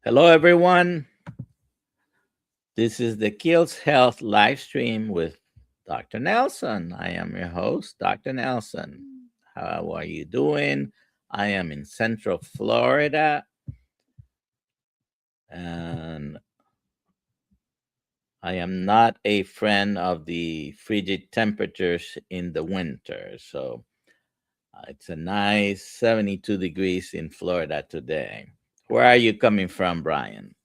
Hello, everyone. This is the Kiltz Health live stream with Dr. Nelson. I am your host, Dr. Nelson. How are you doing? I am in Central Florida, and I am not a friend of the frigid temperatures in the winter. So it's a nice 72 degrees in Florida today. Where are you coming from, Brian?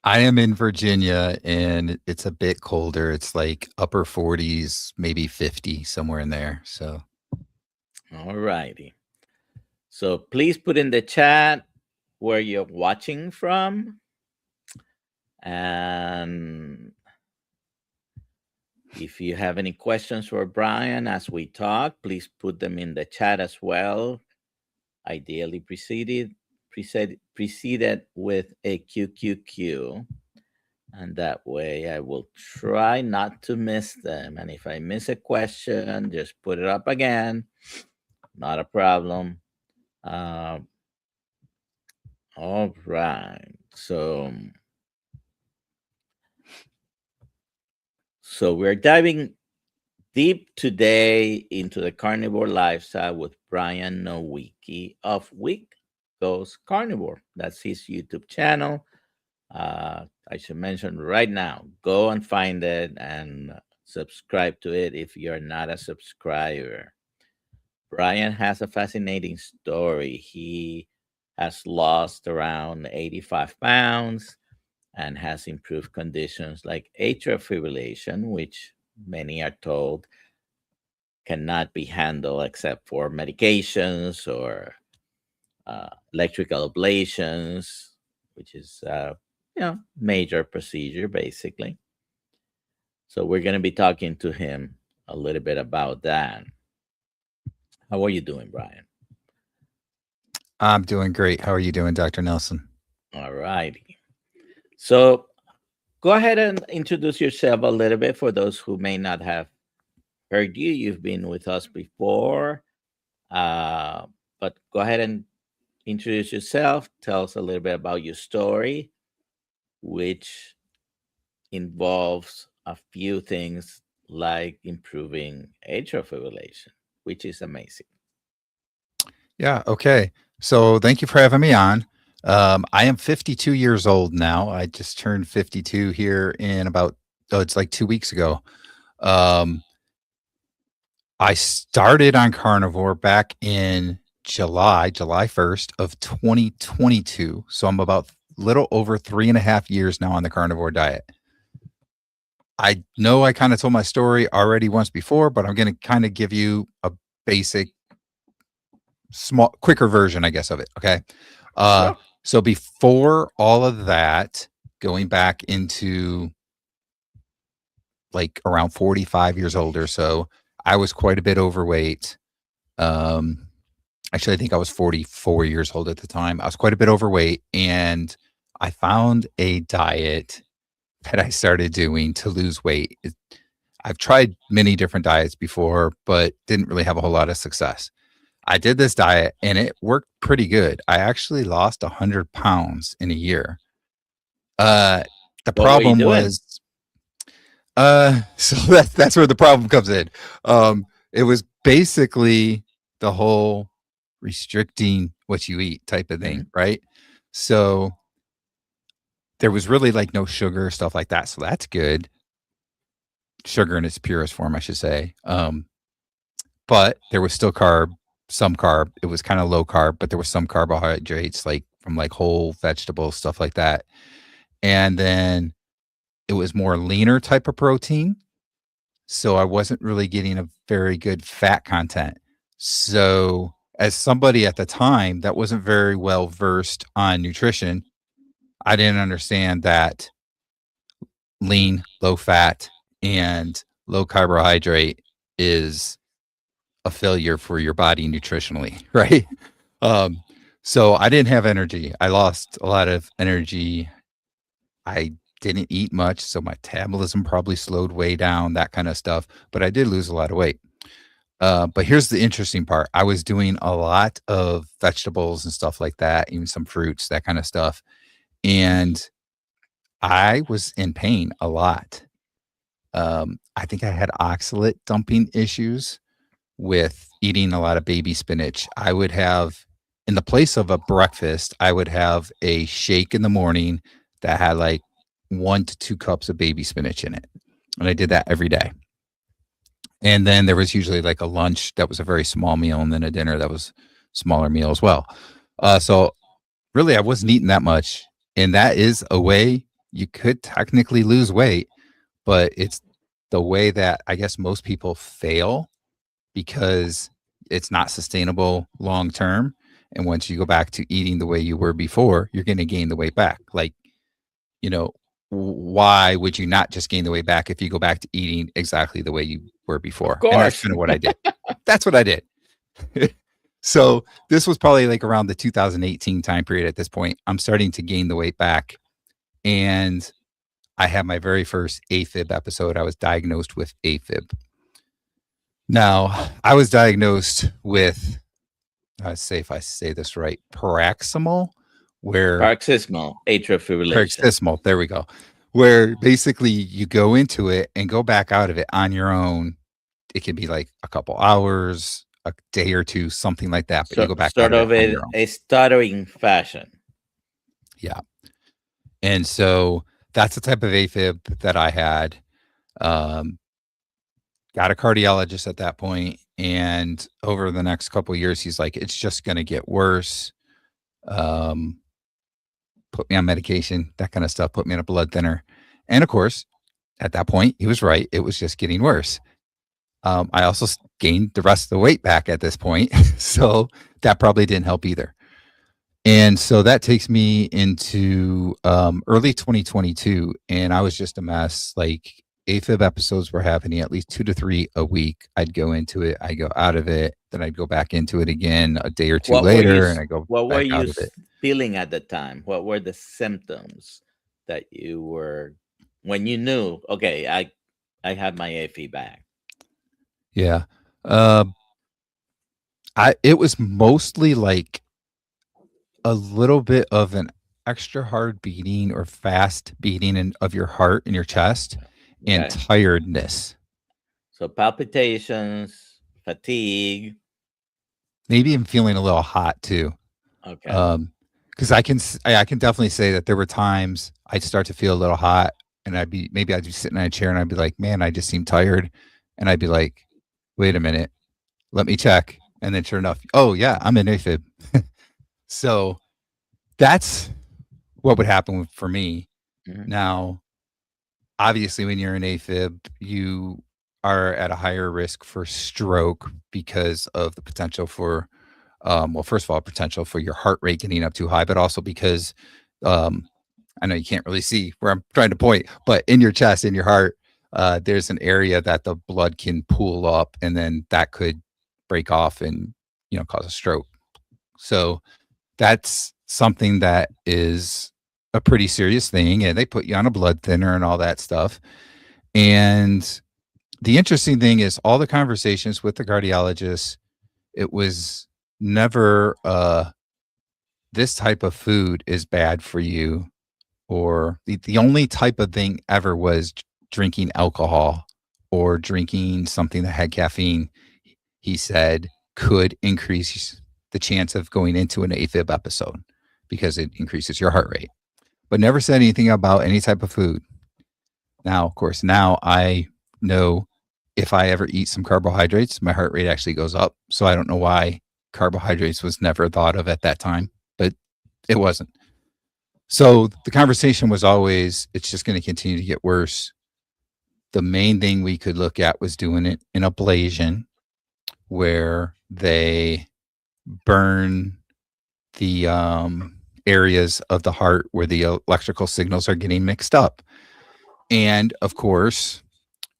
I am in Virginia and it's a bit colder. It's like upper 40s, maybe 50, somewhere in there. So, All righty. So please put in the chat where you're watching from. And if you have any questions for Brian as we talk, please put them in the chat as well. Ideally preceded with a QQQ. And that way I will try not to miss them. And if I miss a question, just put it up again. Not a problem. All right. So we're diving deep today into the carnivore lifestyle with Brian Nowicki of Week Goes Carnivore. That's his YouTube channel. I should mention right now, go and find it and subscribe to it if you're not a subscriber. Brian has a fascinating story. He has lost around 85 pounds and has improved conditions like atrial fibrillation, which many are told cannot be handled except for medications or electrical ablations, which is major procedure basically. So we're going to be talking to him a little bit about that. How are you doing, Brian? I'm doing great. How are you doing, Dr. Nelson? All righty. So go ahead and introduce yourself a little bit for those who may not have heard you. You've been with us before, but go ahead and introduce yourself. Tell us a little bit about your story, which involves a few things like improving atrial fibrillation, which is amazing. Yeah. Okay. So thank you for having me on. I am 52 years old now. I just turned 52 here in it's like 2 weeks ago. I started on carnivore back in July 1st of 2022. So I'm about little over 3.5 years now on the carnivore diet. I know I kind of told my story already once before, but I'm going to kind of give you a basic, quicker version, I guess, of it. Okay. Sure. So before all of that, going back into like around 45 years old or so, I was quite a bit overweight. Actually, I think I was 44 years old at the time. I was quite a bit overweight, and I found a diet that I started doing to lose weight. I've tried many different diets before, but didn't really have a whole lot of success. I did this diet and it worked pretty good. I actually lost 100 pounds in a year. The What were you problem doing? was, so that's where the problem comes in. It was basically the whole restricting what you eat type of thing, right? So there was really like no sugar, stuff like that. So that's good. Sugar in its purest form, I should say. But there was still some carb. It was kind of low carb, but there was some carbohydrates, like from like whole vegetables, stuff like that. And then it was more leaner type of protein. So I wasn't really getting a very good fat content. So as somebody at the time that wasn't very well versed on nutrition, I didn't understand that lean, low fat, and low carbohydrate is a failure for your body nutritionally, right? So I didn't have energy. I lost a lot of energy. I didn't eat much, so my metabolism probably slowed way down, that kind of stuff. But I did lose a lot of weight. But here's the interesting part. I was doing a lot of vegetables and stuff like that, even some fruits, that kind of stuff. And I was in pain a lot. I think I had oxalate dumping issues with eating a lot of baby spinach. I would have, in the place of a breakfast, I would have a shake in the morning that had like 1 to 2 cups of baby spinach in it. And I did that every day. And then there was usually like a lunch that was a very small meal, and then a dinner that was smaller meal as well. So really, I wasn't eating that much. And that is a way you could technically lose weight, but it's the way that I guess most people fail because it's not sustainable long term. And once you go back to eating the way you were before, you're going to gain the weight back. Like, you know, why would you not just gain the weight back if you go back to eating exactly the way you were Of before? And that's course. kind of what I did. That's what I did. So this was probably like around the 2018 time period at this point. I'm starting to gain the weight back. And I had my very first AFib episode. I was diagnosed with AFib. Now, I was diagnosed with, I say if I say this right, paroxysmal, where Paroxysmal atrial fibrillation. paroxysmal, there we go, where basically you go into it and go back out of it on your own. It can be like a couple hours, a day or two, something like that, but you go back Sort out of of it on your own. a stuttering fashion. Yeah. And so that's the type of AFib that I had. Got a cardiologist at that point, and over the next couple of years, he's like, it's just going to get worse. Put me on medication, that kind of stuff, put me on a blood thinner. And of course, at that point, he was right. It was just getting worse. I also gained the rest of the weight back at this point. So that probably didn't help either. And so that takes me into early 2022, and I was just a mess. Like AFib episodes were happening at least 2 to 3 a week. I'd go into it, I'd go out of it, then I'd go back into it again a day or two later, and I go what were back you out of it. feeling at the time? What were the symptoms that you were when you knew, okay, I had my AFib back? Yeah. It was mostly like a little bit of an extra hard beating or fast beating of your heart in your chest and Okay. tiredness. So palpitations, fatigue. Maybe even feeling a little hot too. Okay. Because I can definitely say that there were times I'd start to feel a little hot, and I'd be sitting in a chair and I'd be like, man, I just seem tired. And I'd be like, wait a minute, let me check. And then sure enough, oh yeah, I'm in AFib. So that's what would happen for me. Mhm. Now, obviously, when you're in AFib, you are at a higher risk for stroke because of the potential for, well, first of all, potential for your heart rate getting up too high, but also because I know you can't really see where I'm trying to point, but in your chest, in your heart, there's an area that the blood can pool up, and then that could break off and, cause a stroke. So that's something that is a pretty serious thing, and they put you on a blood thinner and all that stuff. And the interesting thing is all the conversations with the cardiologist, it was never this type of food is bad for you, or the only type of thing ever was drinking alcohol or drinking something that had caffeine. He said could increase the chance of going into an AFib episode because it increases your heart rate, but never said anything about any type of food. Now, of course, now I know if I ever eat some carbohydrates, my heart rate actually goes up. So I don't know why carbohydrates was never thought of at that time, but it wasn't. So the conversation was always, it's just going to continue to get worse. The main thing we could look at was doing it in ablation, where they burn the areas of the heart where the electrical signals are getting mixed up. And of course,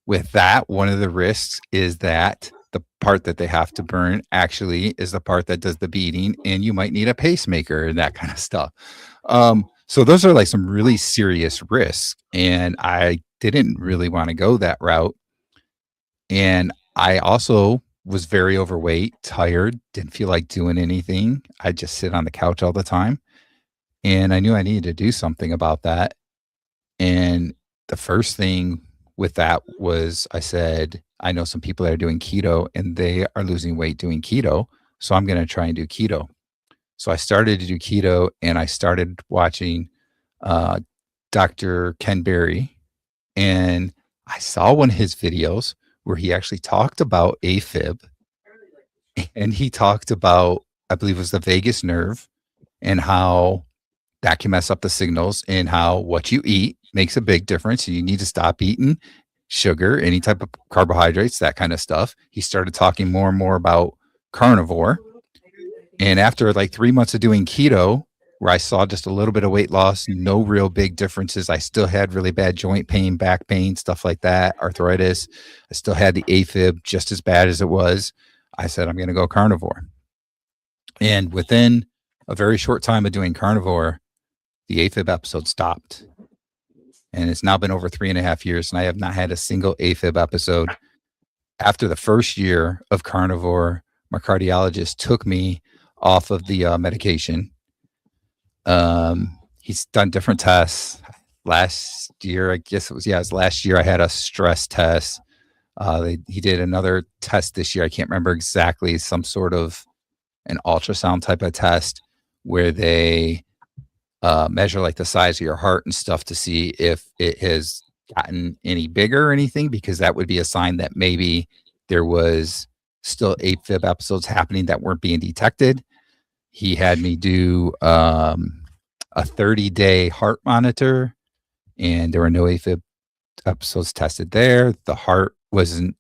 with that, one of the risks is that the part that they have to burn actually is the part that does the beating, and you might need a pacemaker and that kind of stuff. So those are like some really serious risks, and I didn't really want to go that route. And I also was very overweight, tired, didn't feel like doing anything. I just sit on the couch all the time. And I knew I needed to do something about that. And the first thing with that was I said, I know some people that are doing keto and they are losing weight doing keto. So I'm going to try and do keto. So I started to do keto and I started watching uh, Dr. Ken Berry. And I saw one of his videos where he actually talked about AFib and he talked about, I believe it was the vagus nerve and how that can mess up the signals and how what you eat makes a big difference. You need to stop eating sugar, any type of carbohydrates, that kind of stuff. He started talking more and more about carnivore. And after like 3 months of doing keto, where I saw just a little bit of weight loss, no real big differences. I still had really bad joint pain, back pain, stuff like that, arthritis. I still had the AFib just as bad as it was. I said, I'm going to go carnivore. And within a very short time of doing carnivore, the AFib episode stopped. And it's now been over 3.5 years, and I have not had a single AFib episode. After the first year of carnivore, my cardiologist took me off of the medication. He's done different tests. Last year, I guess it was last year, I had a stress test. He did another test this year. I can't remember exactly, some sort of an ultrasound type of test where they measure like the size of your heart and stuff to see if it has gotten any bigger or anything, because that would be a sign that maybe there was still AFib episodes happening that weren't being detected. He had me do a 30-day heart monitor, and there were no AFib episodes tested there. The heart wasn't,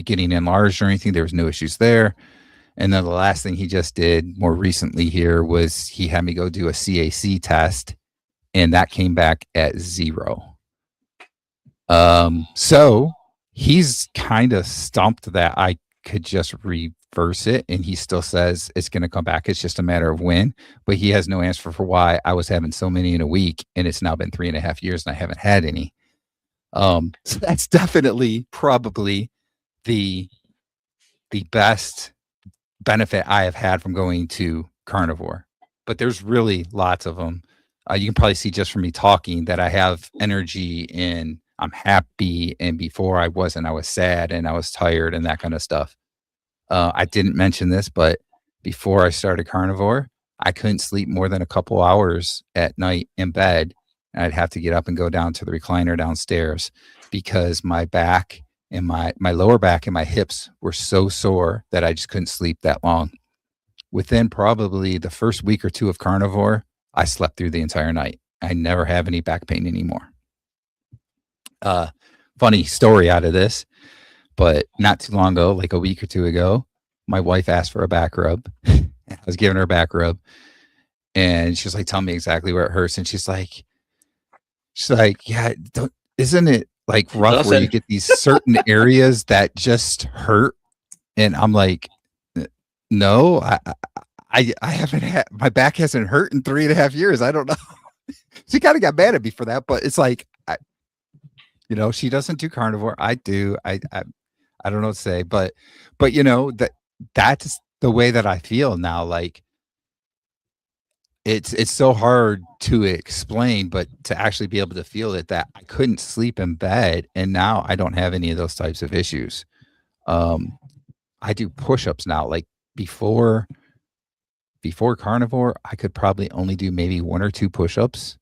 getting enlarged or anything. There was no issues there. And then the last thing he just did more recently here was he had me go do a CAC test, and that came back at 0. So he's kind of stumped that I could just reverse it, and he still says it's going to come back. It's just a matter of when, but he has no answer for why I was having so many in a week, and it's now been 3.5 years and I haven't had any. So that's definitely probably the best benefit I have had from going to carnivore, but there's really lots of them. You can probably see just from me talking that I have energy and I'm happy. And before I wasn't, I was sad and I was tired and that kind of stuff. I didn't mention this, but before I started carnivore, I couldn't sleep more than a couple hours at night in bed. And I'd have to get up and go down to the recliner downstairs because my back and my lower back and my hips were so sore that I just couldn't sleep that long. Within probably the first week or two of carnivore, I slept through the entire night. I never have any back pain anymore. Funny story out of this, but not too long ago, like a week or two ago, my wife asked for a back rub. I was giving her a back rub, and she was like, "Tell me exactly where it hurts." And she's like, "Yeah, isn't it like rough where you get these certain areas that just hurt?" And I'm like, "No, I haven't had, my back hasn't hurt in 3.5 years. I don't know." She kind of got mad at me for that, but it's like, she doesn't do carnivore. I do. I don't know what to say, but that's the way that I feel now. Like it's so hard to explain, but to actually be able to feel it, that I couldn't sleep in bed, and now I don't have any of those types of issues. I do push-ups now. Like before carnivore, I could probably only do maybe 1 or 2 push-ups.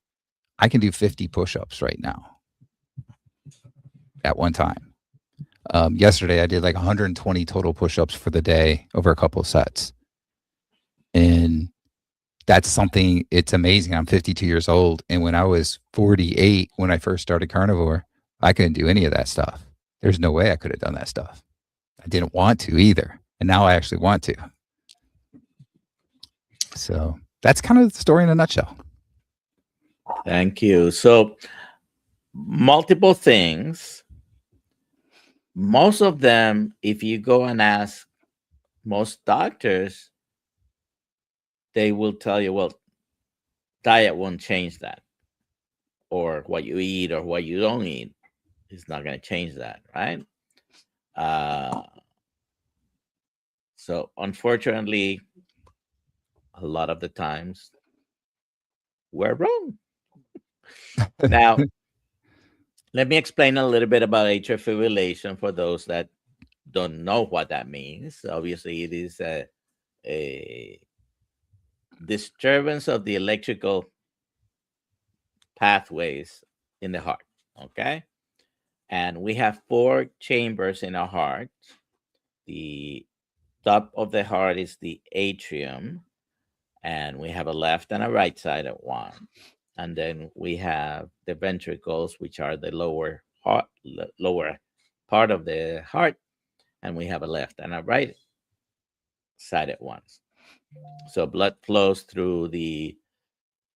I can do 50 push-ups right now at one time. Yesterday I did like 120 total push-ups for the day over a couple of sets. And that's something, it's amazing. I'm 52 years old. And when I was 48, when I first started carnivore, I couldn't do any of that stuff. There's no way I could have done that stuff. I didn't want to either. And now I actually want to. So that's kind of the story in a nutshell. Thank you. So multiple things. Most of them, if you go and ask most doctors, they will tell you, well, diet won't change that. Or what you eat or what you don't eat is not going to change that, right? So unfortunately, a lot of the times we're wrong. Now, let me explain a little bit about atrial fibrillation for those that don't know what that means. Obviously, it is a disturbance of the electrical pathways in the heart. Okay. And we have four chambers in our heart. The top of the heart is the atrium, and we have a left and a right side at one. And then we have the ventricles, which are the lower part of the heart, and we have a left and a right side at once. So blood flows through the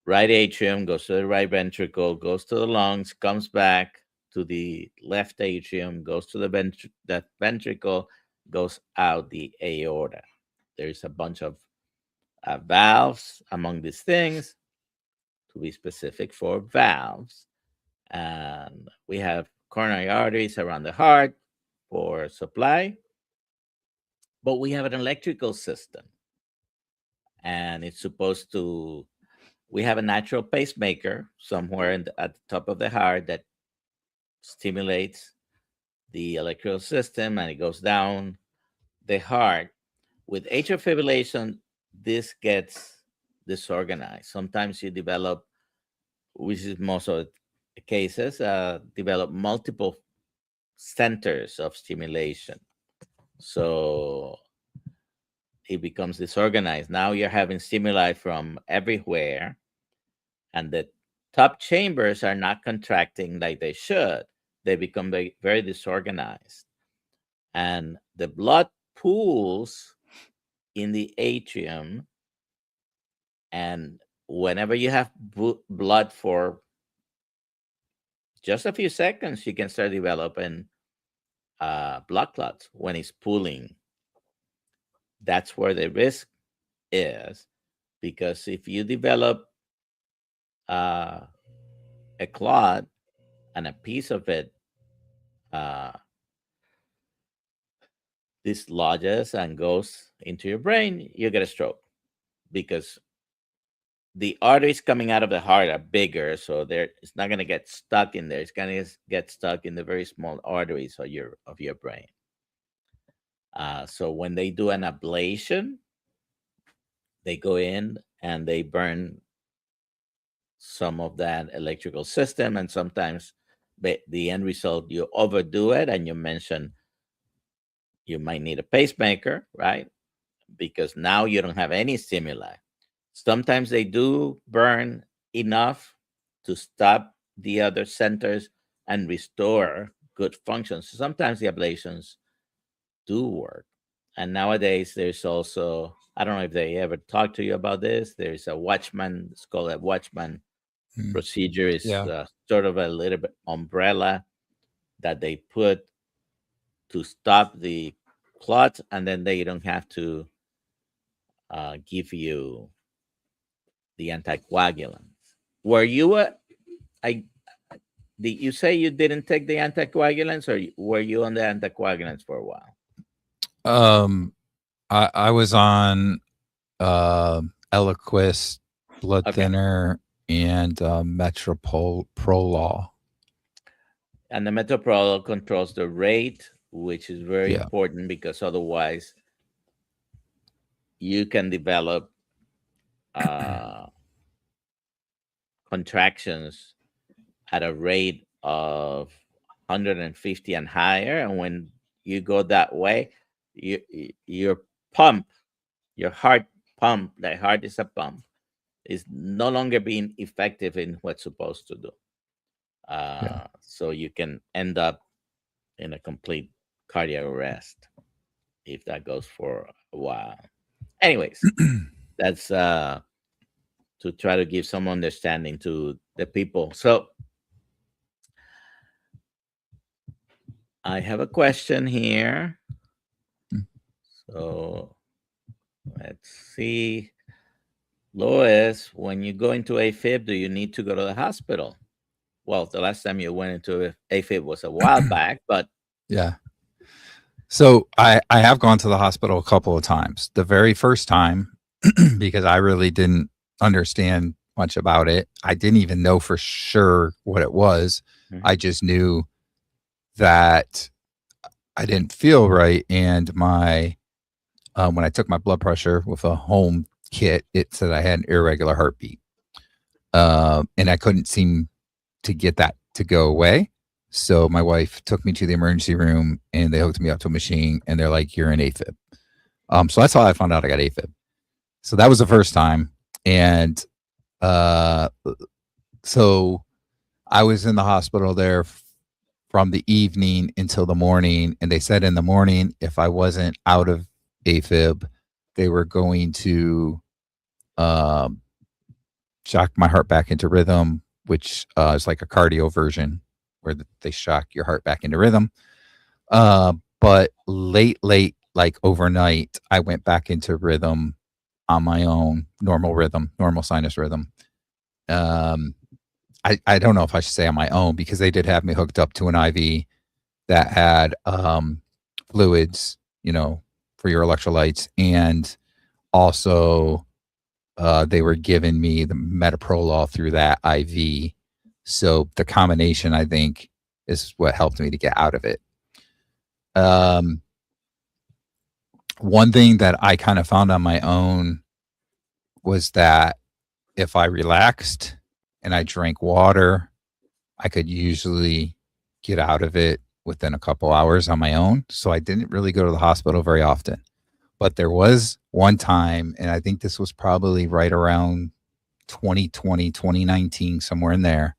right atrium, goes to the right ventricle, goes to the lungs, comes back to the left atrium, goes to the ventricle, goes out the aorta. There's a bunch of valves among these things, to be specific, for valves. And we have coronary arteries around the heart for supply, but we have an electrical system, and it's supposed to. We have a natural pacemaker somewhere at the top of the heart that stimulates the electrical system, and it goes down the heart. With atrial fibrillation, this gets disorganized. Sometimes you develop, which is most of the cases, develop multiple centers of stimulation. So it becomes disorganized. Now you're having stimuli from everywhere, and the top chambers are not contracting like they should. They become very, very disorganized. And the blood pools in the atrium. And whenever you have blood for just a few seconds, you can start developing blood clots when it's pooling. That's where the risk is, because if you develop a clot and a piece of it dislodges and goes into your brain, you get a stroke, because the arteries coming out of the heart are bigger, so it's not going to get stuck in there. It's going to get stuck in the very small arteries of your brain. So when they do an ablation, they go in and they burn some of that electrical system, and sometimes the end result, you overdo it, and you mentioned you might need a pacemaker, right? Because now you don't have any stimuli. Sometimes they do burn enough to stop the other centers and restore good function. So sometimes the ablations do work. And nowadays, there's also, I don't know if they ever talked to you about this. There's a Watchman, it's called a Watchman procedure. Is sort of a little bit umbrella that they put to stop the clot, and then they don't have to give you the anticoagulants. Were you did you say you didn't take the anticoagulants, or were you on the anticoagulants for a while? I was on Eliquis, blood thinner, and metoprolol. And the metoprolol controls the rate, which is very important, because otherwise you can develop contractions at a rate of 150 and higher. And when you go that way, your heart pump, the heart is a pump, is no longer being effective in what's supposed to do. So you can end up in a complete cardiac arrest if that goes for a while. Anyways, that's to try to give some understanding to the people. So I have a question here. So let's see. Lois, when you go into AFib, do you need to go to the hospital? Well, the last time you went into AFib was a while back, but yeah. So I have gone to the hospital a couple of times. The very first time, because I really didn't understand much about it. I didn't even know for sure what it was. Mhm. I just knew that I didn't feel right. And my when I took my blood pressure with a home kit, it said I had an irregular heartbeat, and I couldn't seem to get that to go away. So my wife took me to the emergency room, and they hooked me up to a machine, and they're like, "You're an AFib." So that's how I found out I got AFib. So that was the first time, and uh, so I was in the hospital there from the evening until the morning, and they said in the morning if I wasn't out of AFib, they were going to um, shock my heart back into rhythm, which is like a cardio version where they shock your heart back into rhythm. But late, like overnight, I went back into rhythm on my own, normal rhythm, normal sinus rhythm. Um, I don't know if I should say on my own because they did have me hooked up to an IV that had fluids, for your electrolytes, and also they were giving me the metoprolol through that IV. So the combination, I think, is what helped me to get out of it. One thing that I kind of found on my own was that if I relaxed and I drank water, I could usually get out of it within a couple hours on my own. So I didn't really go to the hospital very often. But there was one time, and I think this was probably right around 2020, 2019, somewhere in there,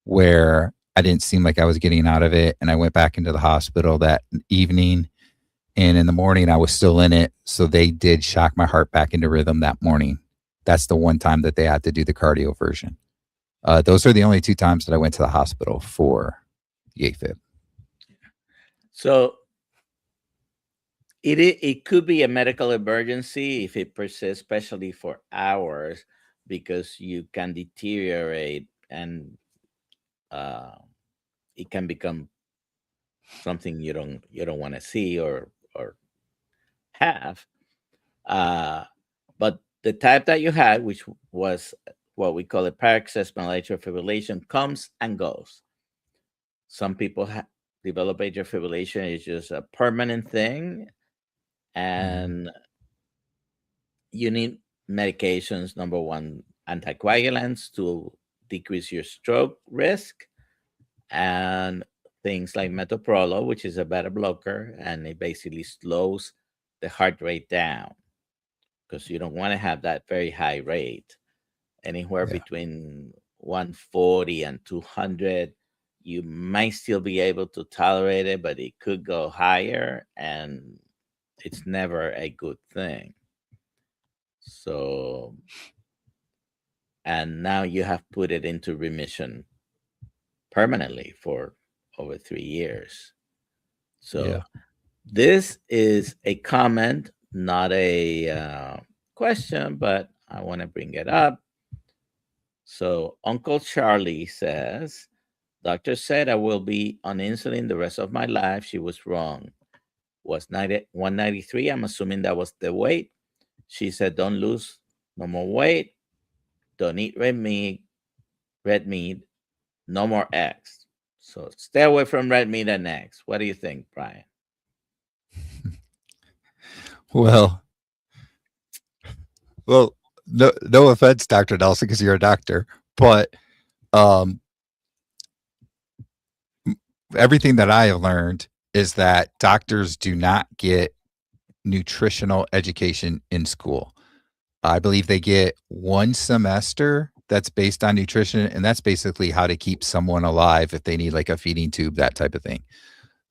where I didn't seem like I was getting out of it. And I went back into the hospital that evening. And in the morning, I was still in it. So they did shock my heart back into rhythm that morning. That's the one time that they had to do the cardio version. Those are the only two times that I went to the hospital for the AFib. So it could be a medical emergency if it persists, especially for hours, because you can deteriorate and uh, it can become something you don't want to see or have. Uh, but the type that you had, which was what we call a paroxysmal atrial fibrillation, comes and goes. Some people develop atrial fibrillation; it's just a permanent thing, and you need medications. Number one, anticoagulants to decrease your stroke risk, and things like metoprolol, which is a beta blocker, and it basically slows the heart rate down because you don't want to have that very high rate. Anywhere Yeah. between 140 and 200, you might still be able to tolerate it, but it could go higher, and it's never a good thing. So, and now you have put it into remission permanently for over 3 years. Yeah. So, this is a comment, not a question, but I want to bring it up. So, Uncle Charlie says, Doctor said I will be on insulin the rest of my life. She was wrong. Was 193. I'm assuming that was the weight. She said, don't lose no more weight. Don't eat red meat, no more eggs. So stay away from red meat and eggs. What do you think, Brian? Well, well, no offense, Dr. Nelson, because you're a doctor, but um, everything that I have learned is that doctors do not get nutritional education in school. I believe they get one semester that's based on nutrition, and that's basically how to keep someone alive if they need like a feeding tube, that type of thing.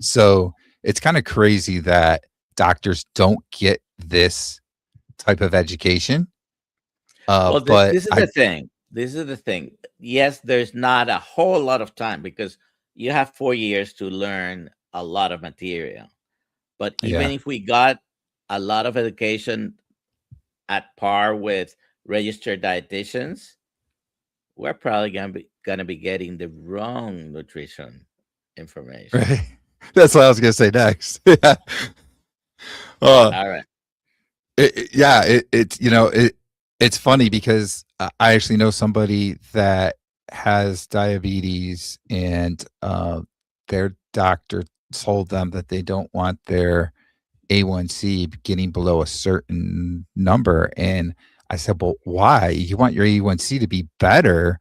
So it's kind of crazy that doctors don't get this type of education. Well, But this is the thing. This is the thing. Yes, there's not a whole lot of time because you have 4 years to learn a lot of material. But even yeah, if we got a lot of education at par with registered dietitians, we're probably gonna be getting the wrong nutrition information. right. That's what I was gonna say next. Yeah. Uh, All right. yeah, it's It's funny because I actually know somebody that has diabetes, and their doctor told them that they don't want their A1C getting below a certain number. And I said, well, why? You want your A1C to be better.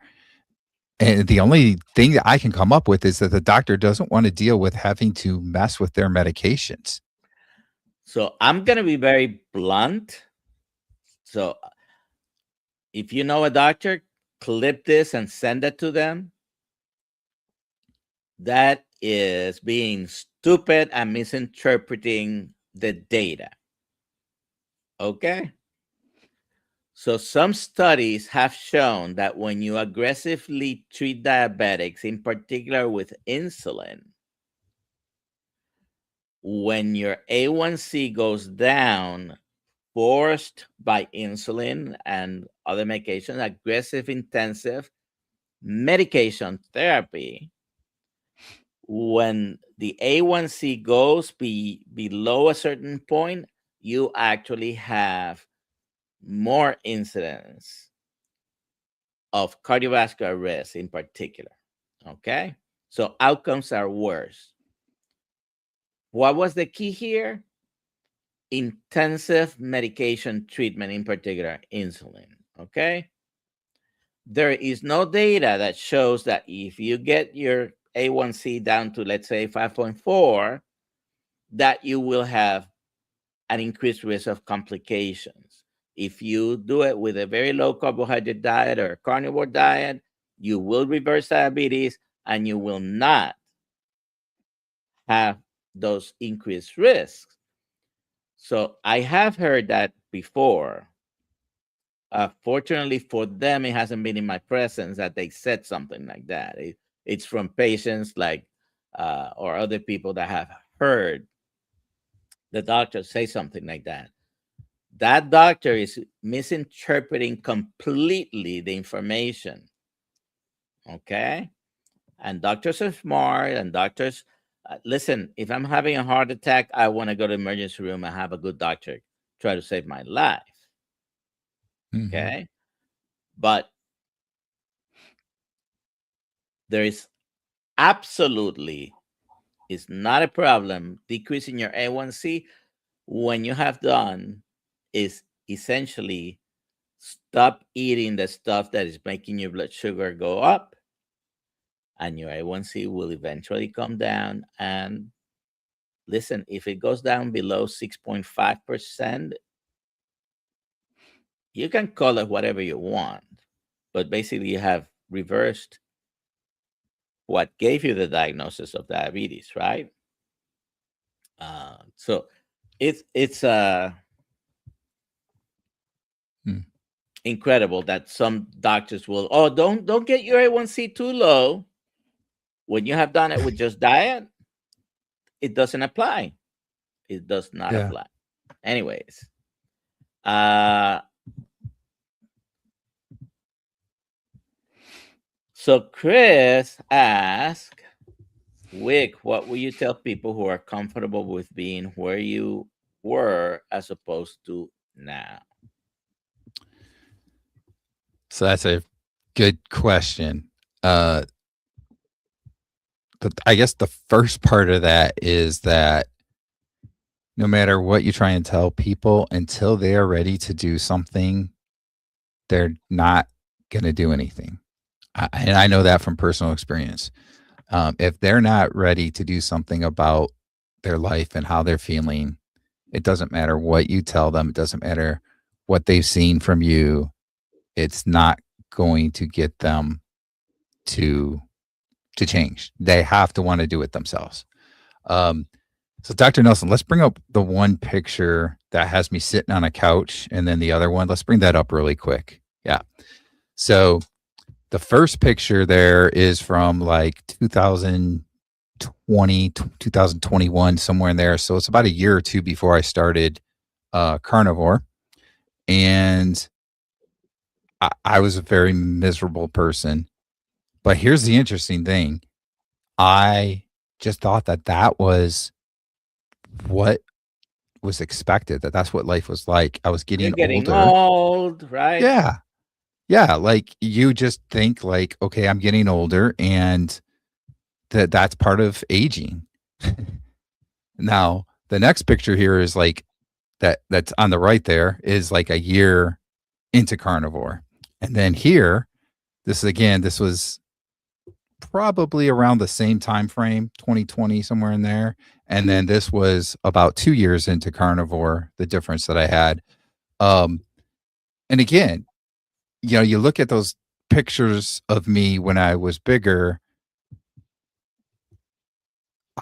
And the only thing that I can come up with is that the doctor doesn't want to deal with having to mess with their medications. So I'm going to be very blunt. So if you know a doctor, clip this and send it to them. That is being stupid and misinterpreting the data. Okay? So some studies have shown that when you aggressively treat diabetics, in particular with insulin, when your A1C goes down, forced by insulin and other medications, aggressive, intensive medication therapy, when the A1C goes below a certain point, you actually have more incidence of cardiovascular risk in particular. Okay? So outcomes are worse. What was the key here? Intensive medication treatment, in particular, insulin. Okay? There is no data that shows that if you get your A1C down to, let's say, 5.4, that you will have an increased risk of complications. If you do it with a very low carbohydrate diet or a carnivore diet, you will reverse diabetes and you will not have those increased risks. So I have heard that before. Fortunately for them, it hasn't been in my presence that they said something like that. It's from patients like or other people that have heard the doctor say something like that. That doctor is misinterpreting completely the information. Okay? And doctors are smart, and doctors listen, if I'm having a heart attack, I want to go to the emergency room and have a good doctor try to save my life. Okay? But there is absolutely is not a problem decreasing your A1C when you have done is essentially stop eating the stuff that is making your blood sugar go up, and your A1C will eventually come down. And listen, if it goes down below 6.5%, you can call it whatever you want, but basically you have reversed what gave you the diagnosis of diabetes, right? So it's incredible that some doctors will, oh, don't get your A1C too low. When you have done it with just diet, it doesn't apply. It does not apply. Anyways, so Chris asked, Wick, what will you tell people who are comfortable with being where you were as opposed to now? So that's a good question. But I guess the first part of that is that no matter what you try and tell people, until they are ready to do something, they're not going to do anything. And I know that from personal experience. If they're not ready to do something about their life and how they're feeling, it doesn't matter what you tell them. It doesn't matter what they've seen from you. It's not going to get them to change. They have to want to do it themselves. So Dr. Nelson, let's bring up the one picture that has me sitting on a couch, and then the other one. Let's bring that up really quick. Yeah. So the first picture there is from like 2020, 2021, somewhere in there. So it's about a year or two before I started carnivore. And I was a very miserable person. But here's the interesting thing. I just thought that was what was expected, that that's what life was like. I was You're getting getting older. old, right? Yeah. Yeah, like you just think like, okay, I'm getting older and that's part of aging. Now, the next picture here is like that's on the right there is like a year into carnivore. And then here, this was probably around the same time frame, 2020 somewhere in there. And then this was about 2 years into carnivore, the difference that I had. Um and again, you look at those pictures of me when I was bigger,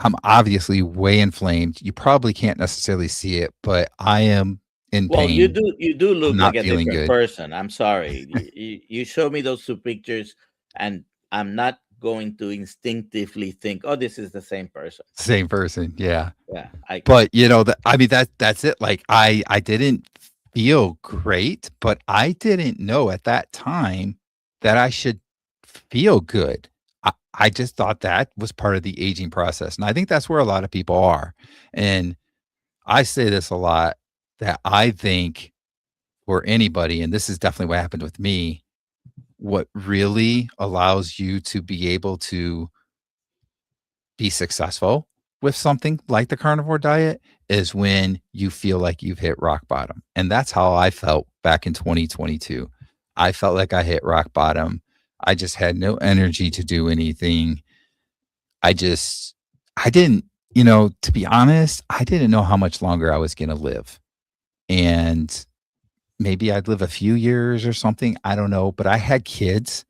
I'm obviously way inflamed. You probably can't necessarily see it, but I am in Well, pain. you do I'm look like not a feeling different good. person. I'm sorry. You show me those two pictures, and I'm not going to instinctively think, "Oh, this is the same person." Same person, yeah. Yeah, I But, I mean, that's it. Like, I didn't feel great, but I didn't know at that time that I should feel good. I just thought that was part of the aging process, and I think that's where a lot of people are. And I say this a lot, that I think for anybody, and this is definitely what happened with me, what really allows you to be able to be successful with something like the carnivore diet is when you feel like you've hit rock bottom. And that's how I felt back in 2022. I felt like I hit rock bottom. I just had no energy to do anything. I just, I didn't, to be honest, I didn't know how much longer I was going to live. And maybe I'd live a few years or something. I don't know. But I had kids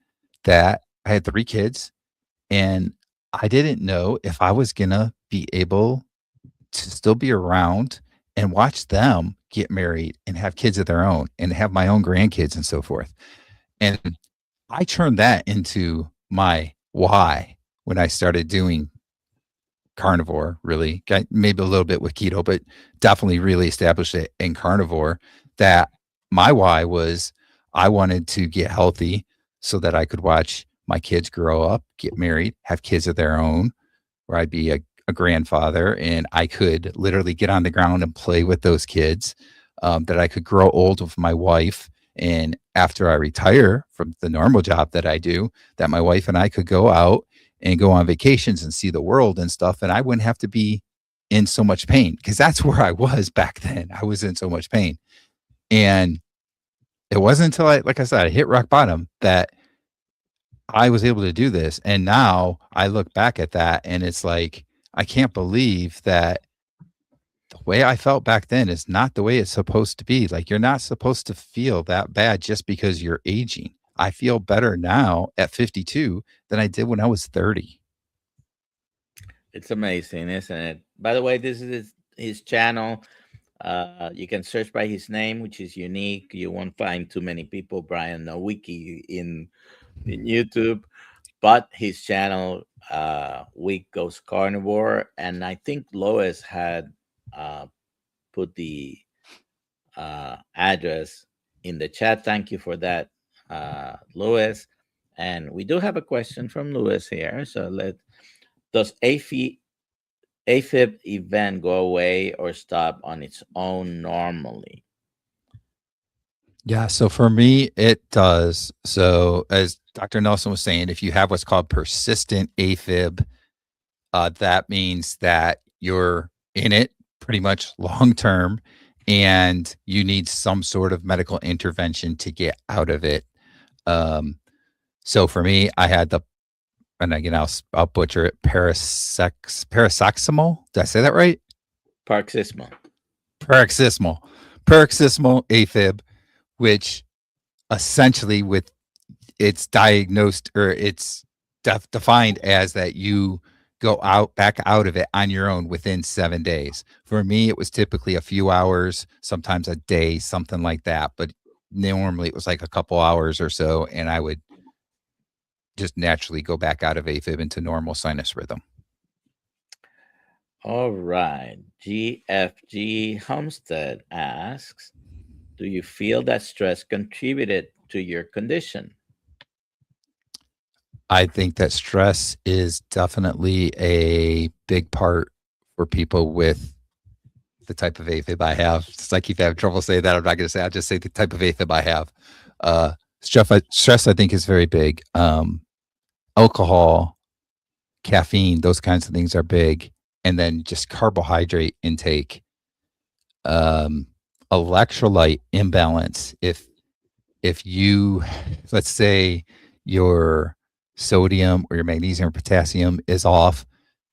that I had 3 kids, and I didn't know if I was gonna be able to still be around and watch them get married and have kids of their own and have my own grandkids and so forth. And I turned that into my why when I started doing carnivore, really. Maybe a little bit with keto, but definitely really established it in carnivore, that my why was I wanted to get healthy so that I could watch my kids grow up, get married, have kids of their own, where I'd be a grandfather and I could literally get on the ground and play with those kids, that I could grow old with my wife. And after I retire from the normal job that I do, that my wife and I could go out and go on vacations and see the world and stuff. And I wouldn't have to be in so much pain, because that's where I was back then. I was in so much pain. And it wasn't until like I said, I hit rock bottom that I was able to do this. And now I look back at that and it's like, I can't believe that the way I felt back then is not the way it's supposed to be. Like, you're not supposed to feel that bad just because you're aging. I feel better now at 52 than I did when I was 30. it's amazing, isn't it? By the way, this is his channel. You can search by his name, which is unique. You won't find too many people, Brian Nowicki, in YouTube, but his channel, Week Goes Carnivore, and I think Lois had uh, put the address in the chat. Thank you for that, Lois. And we do have a question from Lewis here. So does AFib event go away or stop on its own normally? Yeah, so for me, it does. So, as Dr. Nelson was saying, if you have what's called persistent AFib, that means that you're in it pretty much long term and you need some sort of medical intervention to get out of it. Um, so for me, I had and again, I'll butcher it, paroxysmal. Did I say that right? Paroxysmal. Paroxysmal. Paroxysmal AFib, which essentially with it's diagnosed, or it's defined as that you go back out of it on your own within 7 days. For me, it was typically a few hours, sometimes a day, something like that. But normally it was like a couple hours or so, and I would just naturally go back out of AFib into normal sinus rhythm. All right. GFG Homestead asks, do you feel that stress contributed to your condition? I think that stress is definitely a big part for people with the type of AFib I have. Since I keep having trouble saying that, I'm not going to say. I'll just say the type of AFib I have. Stress, I think, is very big. Alcohol, caffeine, those kinds of things are big. And then just carbohydrate intake, electrolyte imbalance. If you, let's say your sodium or your magnesium or potassium is off,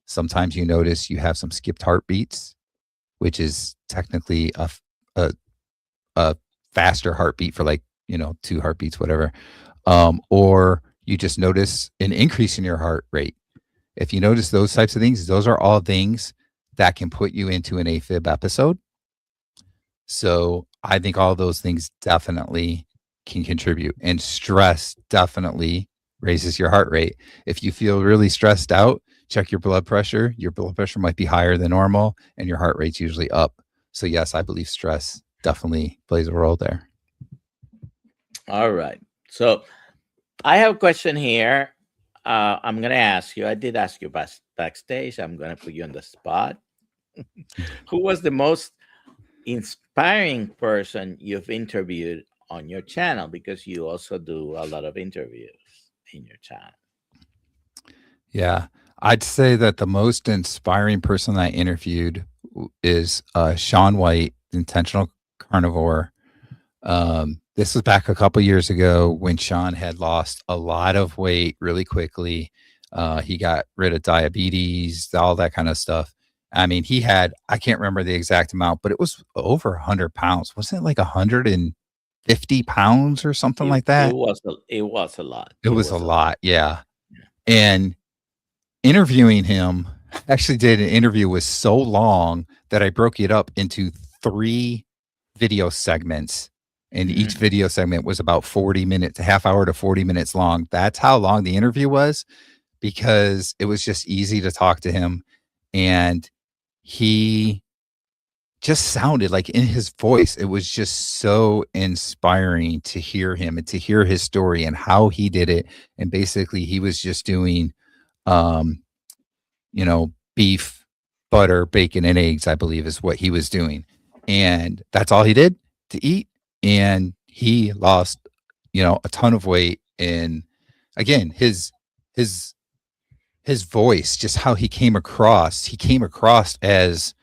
sometimes you notice you have some skipped heartbeats, which is technically a faster heartbeat for like, 2 heartbeats, whatever. Or you just notice an increase in your heart rate. If you notice those types of things, those are all things that can put you into an AFib episode. So I think all those things definitely can contribute, and stress definitely raises your heart rate. If you feel really stressed out, check your blood pressure. Your blood pressure might be higher than normal, and your heart rate's usually up. So yes, I believe stress definitely plays a role there. All right. So I have a question here. I'm going to ask you. I did ask you backstage. I'm going to put you on the spot. Who was the most inspiring person you've interviewed on your channel? Because you also do a lot of interviews in your channel. Yeah, I'd say that the most inspiring person I interviewed is Shaun White, intentional carnivore. This was back a couple years ago when Shaun had lost a lot of weight really quickly. He got rid of diabetes, all that kind of stuff. I mean, he had, I can't remember the exact amount, but it was over 100 pounds. Wasn't it like 150 pounds or something like that? It was a lot. It was a lot. Yeah. And interviewing him, I actually did an interview was so long that I broke it up into 3 video segments. And each video segment was about 40 minutes, a half hour to 40 minutes long. That's how long the interview was, because it was just easy to talk to him. And he just sounded like, in his voice, it was just so inspiring to hear him and to hear his story and how he did it. And basically he was just doing, beef, butter, bacon, and eggs, I believe is what he was doing. And that's all he did to eat. And he lost, a ton of weight. And again, his voice, just how he came across as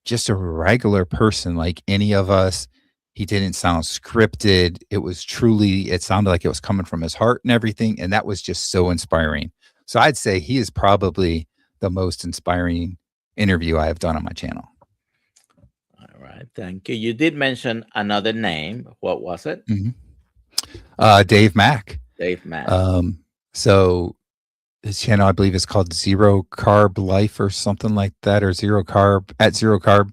just a regular person like any of us. He didn't sound scripted. It sounded like it was coming from his heart and everything. And that was just so inspiring. So I'd say he is probably the most inspiring interview I have done on my channel. All right. Thank you. You did mention another name. What was it? Dave Mack. Dave Mack. So his channel, I believe, is called Zero Carb Life or something like that, or Zero Carb.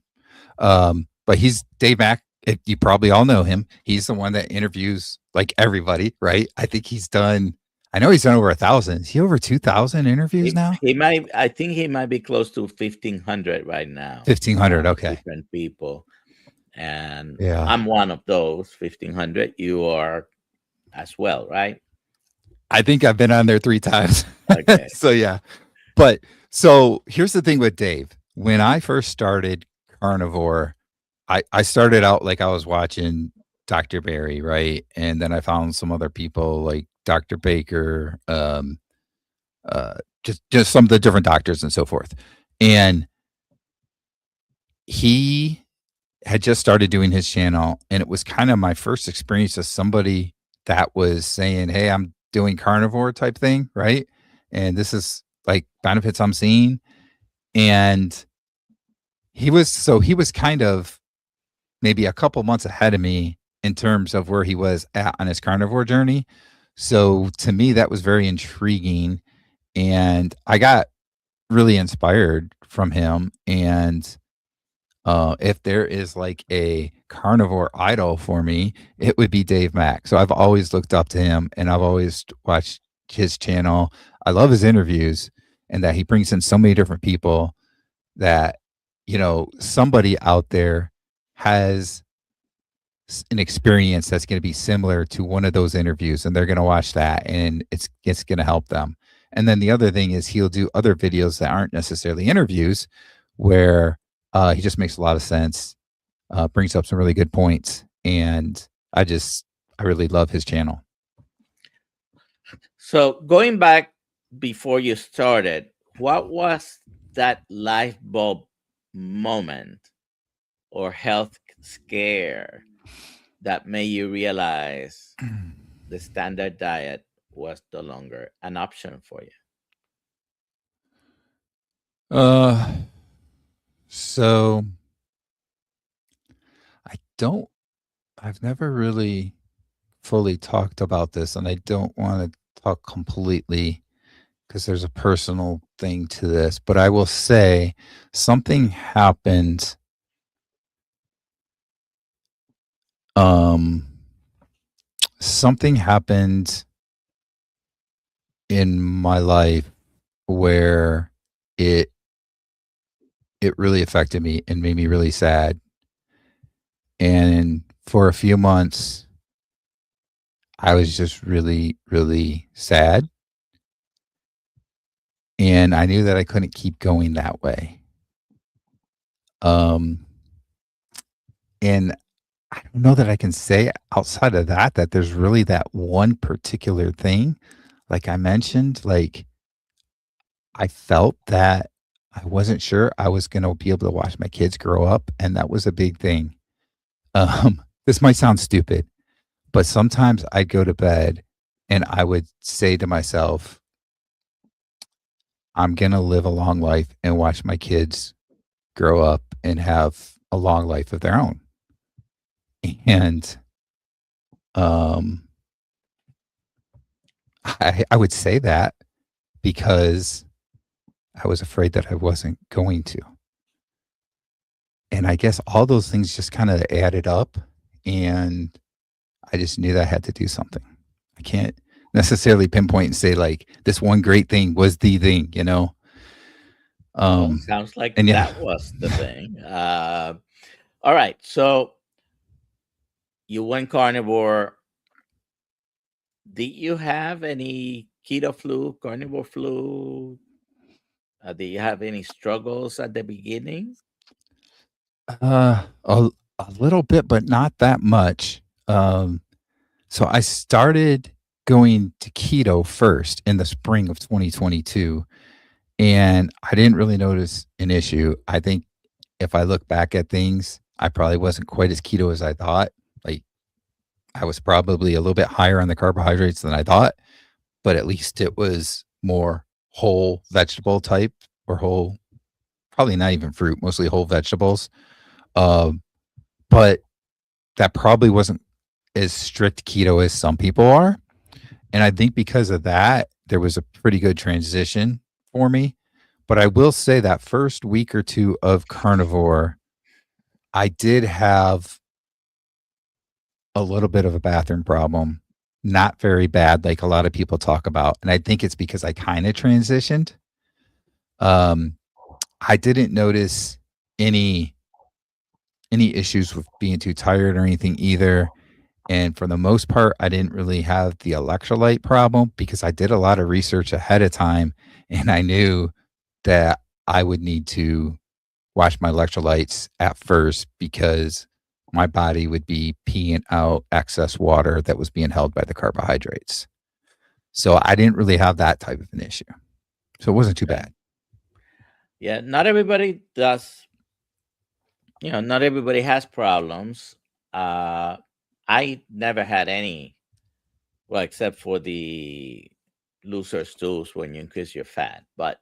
But he's Dave Mack. You probably all know him. He's the one that interviews like everybody, right? I think he's done over 1,000. Is he over 2,000 interviews now? I think he might be close to 1,500 right now. 1,500. Okay. Different people. And yeah, I'm one of those 1,500. You are as well, right? I think I've been on there 3 times. Okay. So yeah. But so here's the thing with Dave. When I first started carnivore, I started out like I was watching Dr. Berry, right? And then I found some other people like Dr. Baker, just some of the different doctors and so forth. And he had just started doing his channel, and it was kind of my first experience as somebody that was saying, hey, I'm doing carnivore type thing, right? And this is like benefits I'm seeing. And he was kind of maybe a couple months ahead of me in terms of where he was at on his carnivore journey. So to me, that was very intriguing. And I got really inspired from him. And if there is like a carnivore idol for me, it would be Dave Mack. So I've always looked up to him, and I've always watched his channel. I love his interviews, and that he brings in so many different people that, somebody out there has an experience that's going to be similar to one of those interviews, and they're going to watch that, and it's going to help them. And then the other thing is he'll do other videos that aren't necessarily interviews, where He just makes a lot of sense. Brings up some really good points, and I really love his channel. So going back before you started, what was that light bulb moment or health scare that made you realize the standard diet was no longer an option for you? Uh, so I don't. I've never really fully talked about this, and I don't want to talk completely because there's a personal thing to this. But I will say something happened. Um, something happened in my life where it it really affected me and made me really sad. And for a few months, I was just really, really sad. And I knew that I couldn't keep going that way. Um, and I don't know that I can say outside of that that there's really that one particular thing. Like I mentioned, like I felt that I wasn't sure I was going to be able to watch my kids grow up, and that was a big thing. This might sound stupid, but sometimes I'd go to bed and I would say to myself, I'm going to live a long life and watch my kids grow up and have a long life of their own. And um, I would say that because I was afraid that I wasn't going to. And I guess all those things just kind of added up. And I just knew that I had to do something. I can't necessarily pinpoint and say, like, this one great thing was the thing, you know? Well, sounds like And yeah. that was the thing. All right. So you went carnivore. Did you have any keto flu, carnivore flu? Did you have any struggles at the beginning? A little bit, but not that much. So I started going to keto first in the spring of 2022, and I didn't really notice an issue. I think if I look back at things, I probably wasn't quite as keto as I thought. Like I was probably a little bit higher on the carbohydrates than I thought, but at least it was more whole vegetable type or whole, probably not even fruit, mostly whole vegetables. Um, but that probably wasn't as strict keto as some people are. And I think because of that, there was a pretty good transition for me. But I will say that first week or two of carnivore, I did have a little bit of a bathroom problem. Not very bad, like a lot of people talk about. And I think it's because I kind of transitioned. I didn't notice any issues with being too tired or anything either. And for the most part, I didn't really have the electrolyte problem because I did a lot of research ahead of time and I knew that I would need to watch my electrolytes at first because my body would be peeing out excess water that was being held by the carbohydrates. So I didn't really have that type of an issue. So it wasn't too bad. Yeah, not everybody does. Not everybody has problems. I never had any, well, except for the looser stools when you increase your fat, but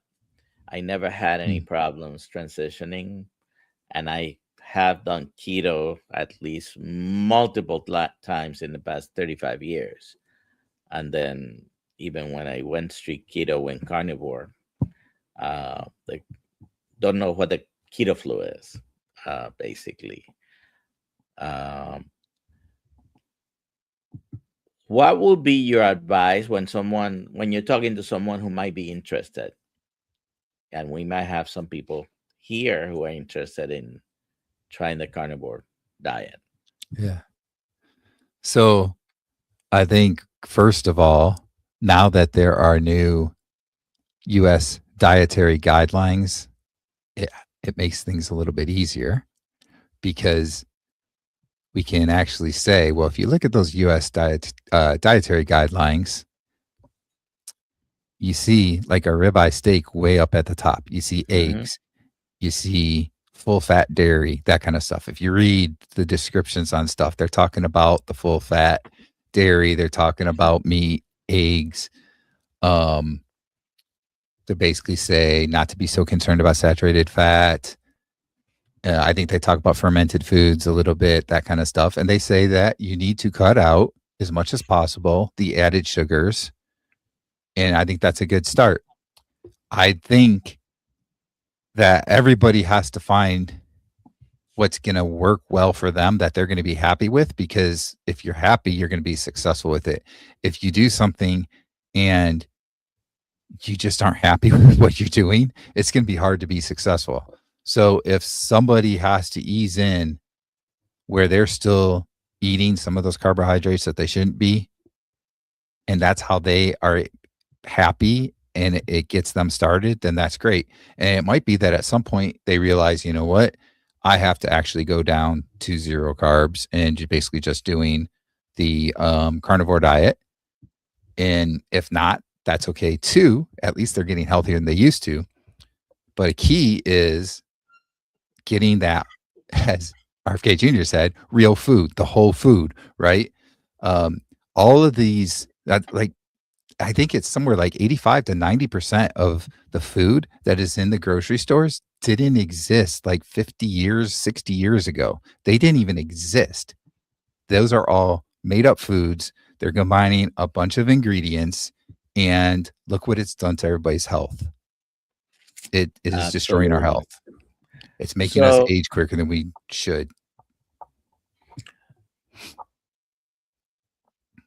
I never had any problems transitioning. And I have done keto at least multiple times in the past 35 years. And then even when I went strict keto, went carnivore, like don't know what the keto flu is, basically. Um, what would be your advice when you're talking to someone who might be interested? And we might have some people here who are interested in trying the carnivore diet. Yeah. So I think, first of all, now that there are new US dietary guidelines, it it makes things a little bit easier because we can actually say, well, if you look at those U.S. dietary guidelines, you see like a ribeye steak way up at the top. You see Hmm. eggs, you see full fat dairy, that kind of stuff. If you read the descriptions on stuff, they're talking about the full fat dairy, they're talking about meat, eggs. Um, to basically say not to be so concerned about saturated fat. I think they talk about fermented foods a little bit, that kind of stuff. And they say that you need to cut out as much as possible the added sugars. And I think that's a good start. I think that everybody has to find what's going to work well for them that they're going to be happy with, because if you're happy, you're going to be successful with it. If you do something and you just aren't happy with what you're doing, it's going to be hard to be successful. So if somebody has to ease in where they're still eating some of those carbohydrates that they shouldn't be, and that's how they are happy and it gets them started, then that's great. And it might be that at some point they realize, you know what, I have to actually go down to zero carbs and basically just doing the carnivore diet. And if not, that's okay too. At least they're getting healthier than they used to. But a key is getting that, as RFK Jr. said, real food, the whole food, right? Um, all of these, like, I think it's somewhere like 85 to 90% of the food that is in the grocery stores didn't exist like 50 years, 60 years ago. They didn't even exist. Those are all made up foods. They're combining a bunch of ingredients, and look what it's done to everybody's health. It is destroying our Absolutely. health. It's making us So, age quicker than we should.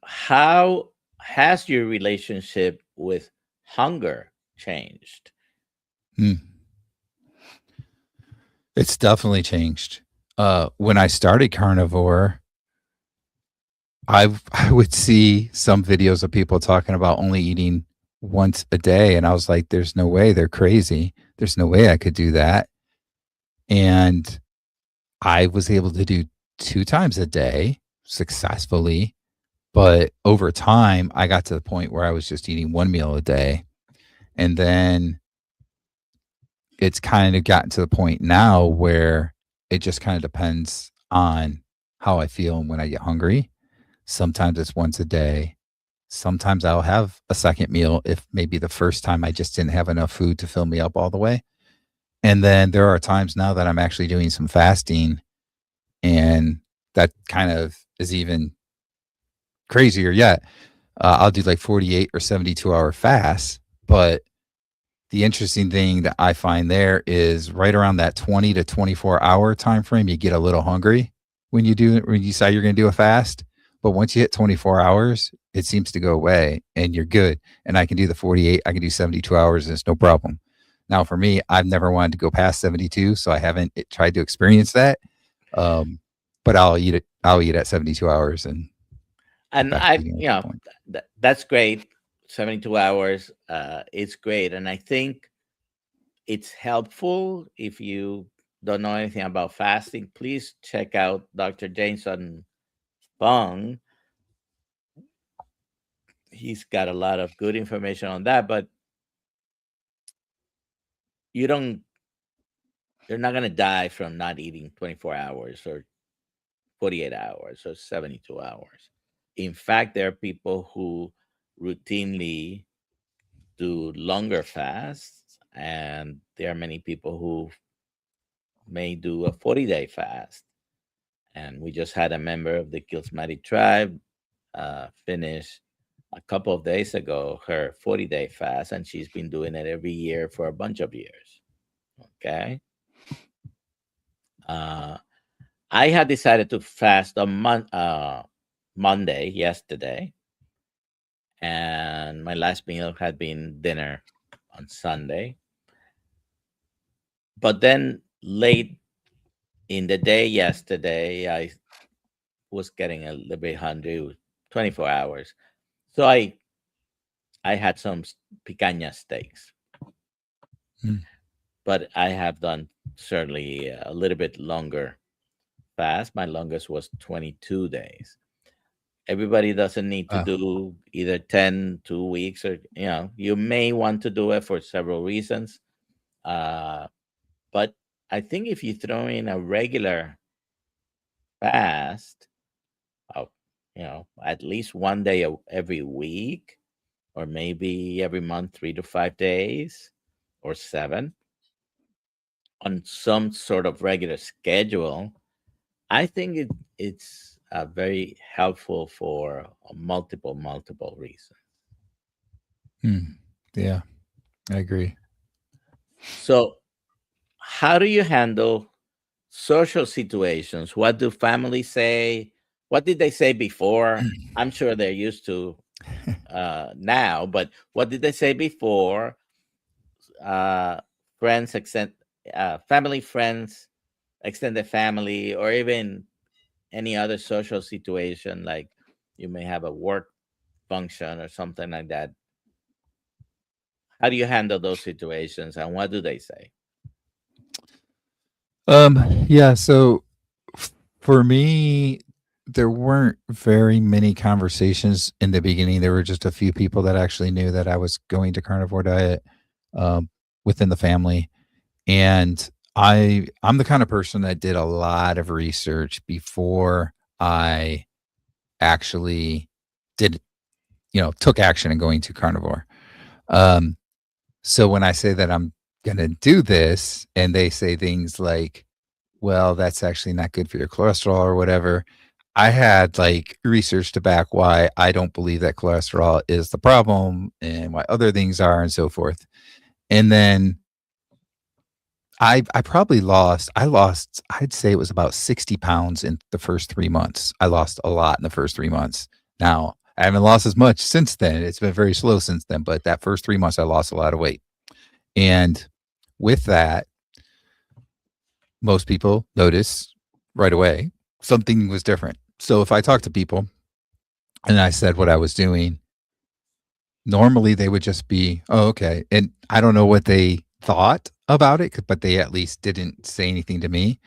how has your relationship with hunger changed? Hmm. It's definitely changed. When I started carnivore, I would see some videos of people talking about only eating once a day, and I was like, "There's no way, they're crazy. There's no way I could do that." And I was able to do 2 times a day successfully, but over time, I got to the point where I was just eating 1 meal a day, and then it's kind of gotten to the point now where it just kind of depends on how I feel and when I get hungry. Sometimes it's once a day. Sometimes I'll have a second meal if maybe the first time I just didn't have enough food to fill me up all the way. And then there are times now that I'm actually doing some fasting, and that kind of is even crazier yet. I'll do like 48 or 72-hour fasts, but the interesting thing that I find there is right around that 20 to 24-hour time frame, you get a little hungry when you say you're going to do a fast. But once you hit 24 hours, it seems to go away and you're good. And I can do the 48, I can do 72 hours, and it's no problem. Now, for me, I've never wanted to go past 72, so I haven't tried to experience that. Um, but I'll eat it. I'll eat at 72 hours and get And back to I, eating at you that know, point. that's great. 72 hours, it's great. And I think it's helpful if you don't know anything about fasting. Please check out Dr. Jameson Fung. He's got a lot of good information on that, but you don't, you're not going to die from not eating 24 hours or 48 hours or 72 hours. In fact, there are people who routinely do longer fasts, and there are many people who may do a 40-day fast. And we just had a member of the Kiltz tribe finish a couple of days ago her 40-day fast, and she's been doing it every year for a bunch of years. Okay. Uh, I had decided to fast on Monday, yesterday, and my last meal had been dinner on Sunday. But then late in the day yesterday, I was getting a little bit hungry. It was 24 hours. So I had some picanha steaks, Mm. but I have done certainly a little bit longer fast. My longest was 22 days. Everybody doesn't need to Uh, do either 10, 2 weeks, or, you may want to do it for several reasons. Uh, but I think if you throw in a regular fast, of, at least one day every week, or maybe every month, 3 to 5 days, or seven, on some sort of regular schedule, I think it's very helpful for multiple reasons. hmm, yeah, I agree. So, how do you handle social situations? What do families say? What did they say before? I'm sure they're used to now, but what did they say before? Uh, friends, family, friends, extended family, or even any other social situation, like you may have a work function or something like that. How do you handle those situations, and what do they say? Yeah, so for me, there weren't very many conversations in the beginning. There were just a few people that actually knew that I was going to carnivore diet um, within the family, and I'm the kind of person that did a lot of research before I actually did, took action in going to carnivore. Um, so when I say that I'm gonna do this, and they say things like, well, that's actually not good for your cholesterol or whatever. I had like research to back why I don't believe that cholesterol is the problem and why other things are and so forth. And then I probably lost, I'd say it was about 60 pounds in the first 3 months. I lost a lot in the first 3 months. Now I haven't lost as much since then. It's been very slow since then, but that first 3 months I lost a lot of weight. And with that, most people notice right away something was different. So if I talk to people and I said what I was doing, normally they would just be, "Oh, okay." And I don't know what they thought about it, but they at least didn't say anything to me.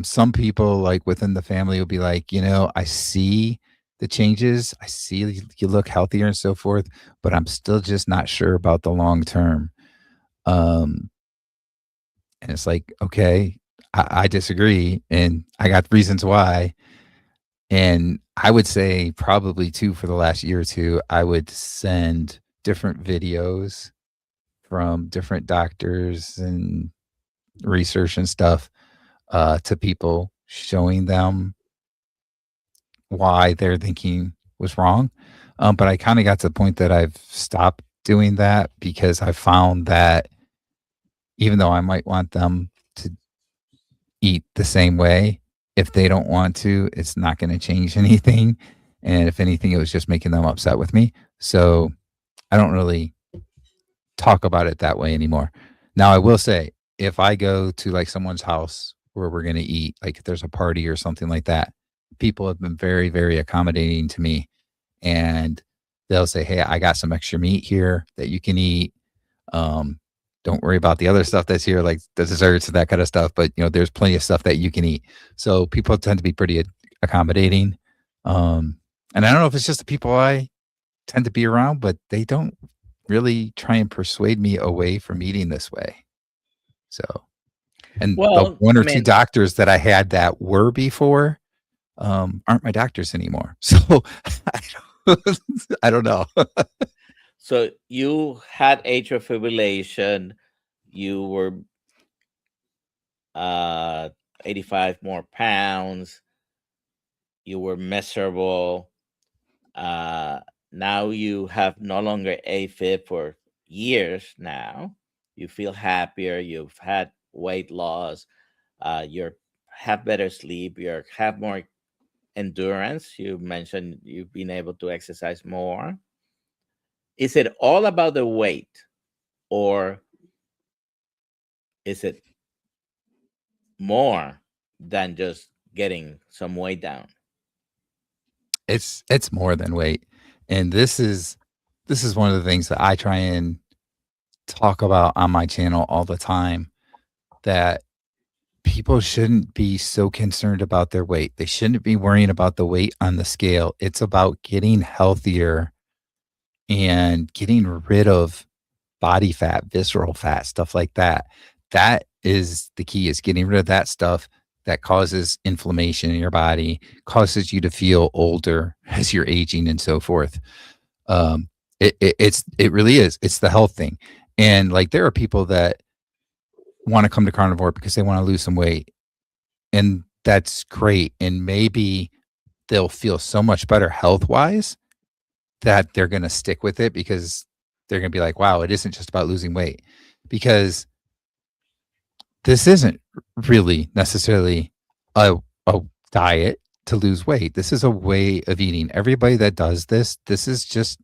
Some people, like within the family, will be like, I see the changes. I see you look healthier and so forth, but I'm still just not sure about the long term. Um, and it's like, okay, I disagree, and I got reasons why. And I would say probably too for the last year or two, I would send different videos from different doctors and research and stuff to people, showing them why their thinking was wrong. But I kind of got to the point that I've stopped doing that because I found that even though I might want them to eat the same way, if they don't want to, it's not going to change anything. And if anything, it was just making them upset with me. So I don't really talk about it that way anymore. Now, I will say, if I go to like someone's house where we're going to eat, like if there's a party or something like that, people have been very, very accommodating to me. And they'll say, "Hey, I got some extra meat here that you can eat. Um, don't worry about the other stuff that's here, like the desserts and that kind of stuff. But there's plenty of stuff that you can eat." So people tend to be pretty accommodating. And I don't know if it's just the people I tend to be around, but they don't really try and persuade me away from eating this way. So, and the Well, one I or two mean, doctors that I had that were before aren't my doctors anymore. So I I don't know. so you had atrial fibrillation, you were uh 85 more pounds, you were miserable. uh Now you have no longer AFib for years now. You feel happier, you've had weight loss, you're have better sleep, you have more endurance. You mentioned you've been able to exercise more. Is it all about the weight, or is it more than just getting some weight down? It's more than weight. And this is one of the things that I try and talk about on my channel all the time, that people shouldn't be so concerned about their weight. They shouldn't be worrying about the weight on the scale. It's about getting healthier and getting rid of body fat, visceral fat, stuff like that. That is the key, is getting rid of that stuff that causes inflammation in your body, causes you to feel older as you're aging and so forth. Um, it really is. It's the health thing. And like there are people that want to come to carnivore because they want to lose some weight. And that's great. And maybe they'll feel so much better health wise that they're going to stick with it because they're going to be like, wow, it isn't just about losing weight. Because this isn't really necessarily a diet to lose weight. This is a way of eating. Everybody that does this is just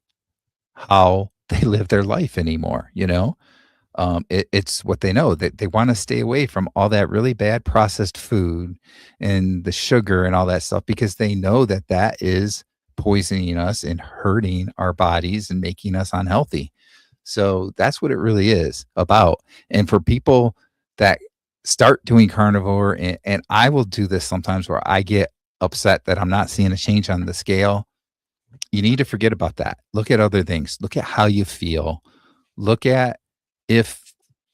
how they live their life anymore, you know? It's what they know, that they want to stay away from all that really bad processed food and the sugar and all that stuff because they know that that is poisoning us and hurting our bodies and making us unhealthy. So that's what it really is about. And for people that start doing carnivore, and I will do this sometimes where I get upset that I'm not seeing a change on the scale, you need to forget about that. Look at other things. Look at how you feel. Look at if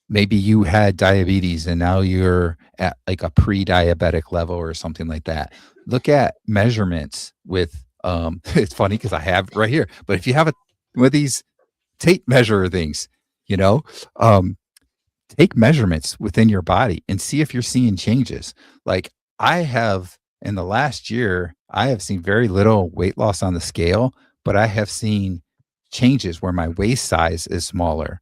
maybe you had diabetes and now you're at like a pre-diabetic level or something like that. Look at measurements with it's funny because I have right here, but if you have a one of these tape measure things, you know, um, take measurements within your body and see if you're seeing changes. Like I have in the last year, I have seen very little weight loss on the scale, but I have seen changes where my waist size is smaller.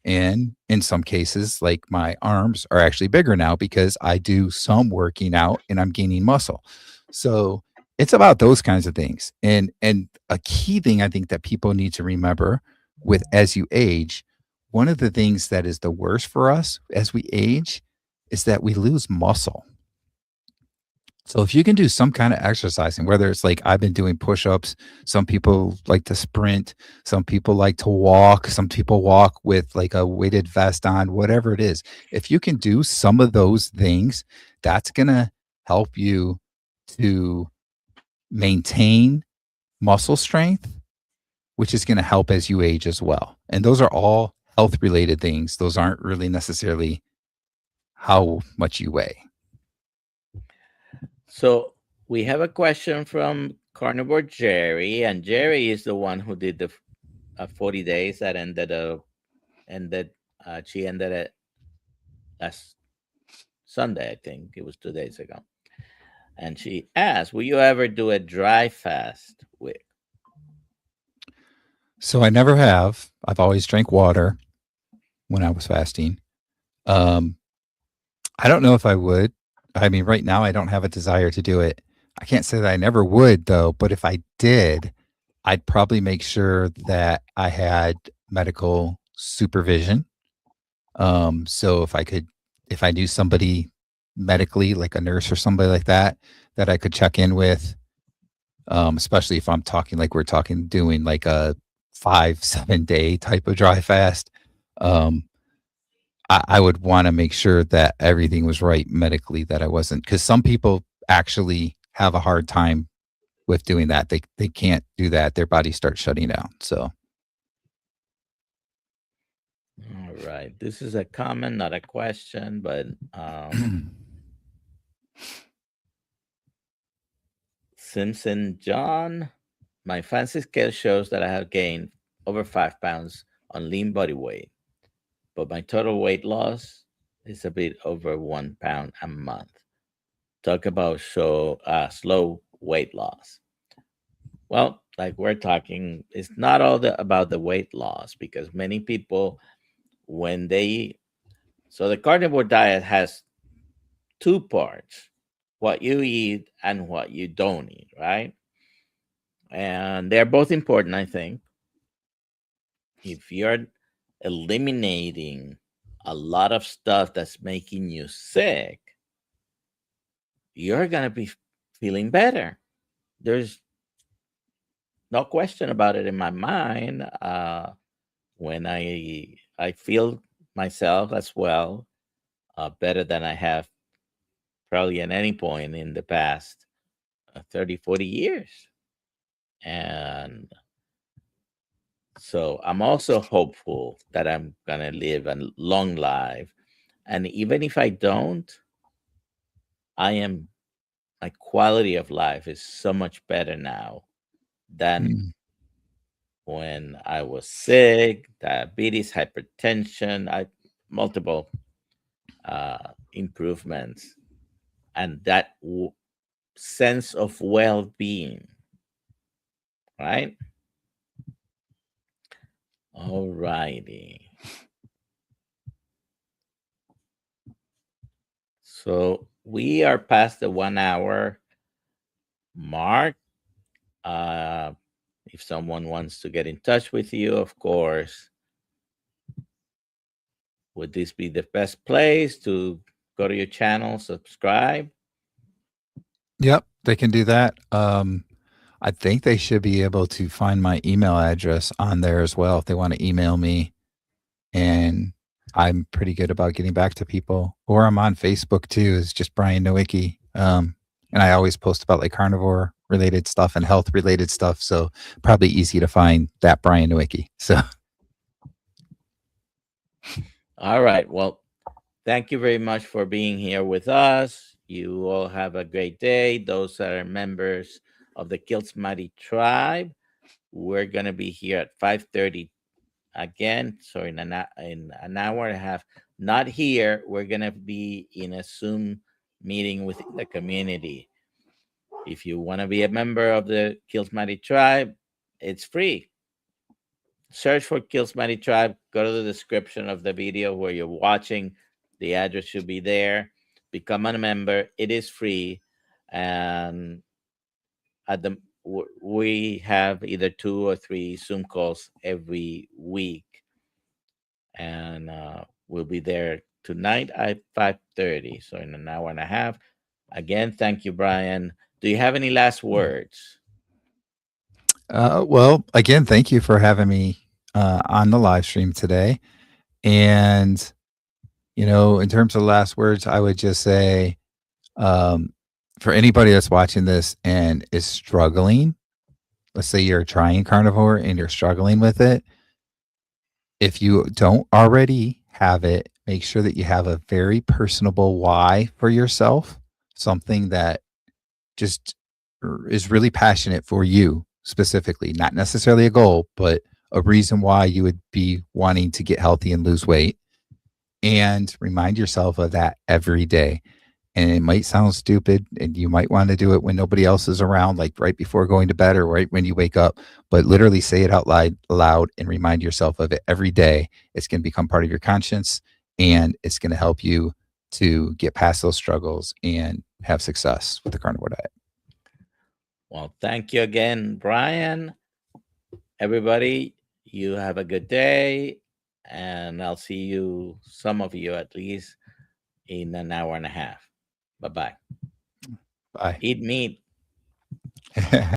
And in some cases, like my arms are actually bigger now because I do some working out and I'm gaining muscle. So it's about those kinds of things. And a key thing I think that people need to remember with as you age, one of the things that is the worst for us as we age is that we lose muscle. So if you can do some kind of exercising, whether it's like I've been doing push-ups, some people like to sprint, some people like to walk, some people walk with like a weighted vest on, whatever it is. If you can do some of those things, that's going to help you to maintain muscle strength, which is going to help as you age as well. And those are all health related things. Those aren't really necessarily how much you weigh. So we have a question from Carnivore Jerry, and Jerry is the one who did the 40 days that ended. She ended it last Sunday, I think it was 2 days ago. And she asked, "Will you ever do a dry fast with?" So I never have. I've always drank water when I was fasting. Um, I don't know if I would. I mean, right now I don't have a desire to do it. I can't say that I never would though, but if I did, I'd probably make sure that I had medical supervision. So if I knew somebody medically, like a nurse or somebody like that, that I could check in with, especially if I'm talking like we're talking doing like a 5, 7 day type of dry fast. Um, I would want to make sure that everything was right medically, that I wasn't, because some people actually have a hard time with doing that. They can't do that. Their body starts shutting down. So All right. This is a comment, not a question, but Simpson John, my fancy scale shows that I have gained over 5 pounds on lean body weight, but my total weight loss is a bit over 1 pound a month. Talk about slow weight loss. Well, like we're talking, it's not all about the weight loss because many people, when they, so the carnivore diet has two parts: what you eat and what you don't eat, right? And they're both important, I think. If you're eliminating a lot of stuff that's making you sick, you're going to be feeling better. There's no question about it in my mind. When I feel myself as well better than I have probably at any point in the past 30, 40 years. And so I'm also hopeful that I'm going to live a long life. And even if I don't, I am, my quality of life is so much better now than Mm. when I was sick, diabetes, hypertension, multiple improvements, and that sense of well-being, right? All righty. So we are past the 1 hour mark. Uh, if someone wants to get in touch with you, of course, would this be the best place to go to your channel, subscribe? Yep, they can do that. I think they should be able to find my email address on there as well if they want to email me. And I'm pretty good about getting back to people. Or I'm on Facebook too. It's just Brian Nowicki. And I always post about like carnivore related stuff and health related stuff. So probably easy to find that Brian Nowicki. So All right. Well, thank you very much for being here with us. You all have a great day. Those that are members of the Kiltz Mighty Tribe, we're gonna be here at 5:30 again. So in an hour and a half, not here. We're gonna be in a Zoom meeting with the community. If you want to be a member of the Kiltz Mighty Tribe, it's free. Search for Kiltz Mighty Tribe. Go to the description of the video where you're watching. The address should be there. Become a member. It is free, and at the we have either 2 or 3 Zoom calls every week, and we'll be there tonight at 5:30. So in an hour and a half. Again, thank you, Brian. Do you have any last words? well, again, thank you for having me on the live stream today. And, in terms of last words, I would just say um, for anybody that's watching this and is struggling, let's say you're trying carnivore and you're struggling with it. If you don't already have it, make sure that you have a very personable why for yourself, something that just is really passionate for you specifically, not necessarily a goal, but a reason why you would be wanting to get healthy and lose weight. And remind yourself of that every day. And it might sound stupid and you might want to do it when nobody else is around, like right before going to bed or right when you wake up, but literally say it out loud and remind yourself of it every day. It's going to become part of your conscience and it's going to help you to get past those struggles and have success with the carnivore diet. Well, thank you again, Brian. Everybody, you have a good day, and I'll see you, some of you at least, in an hour and a half. Bye bye. Bye. Eat meat.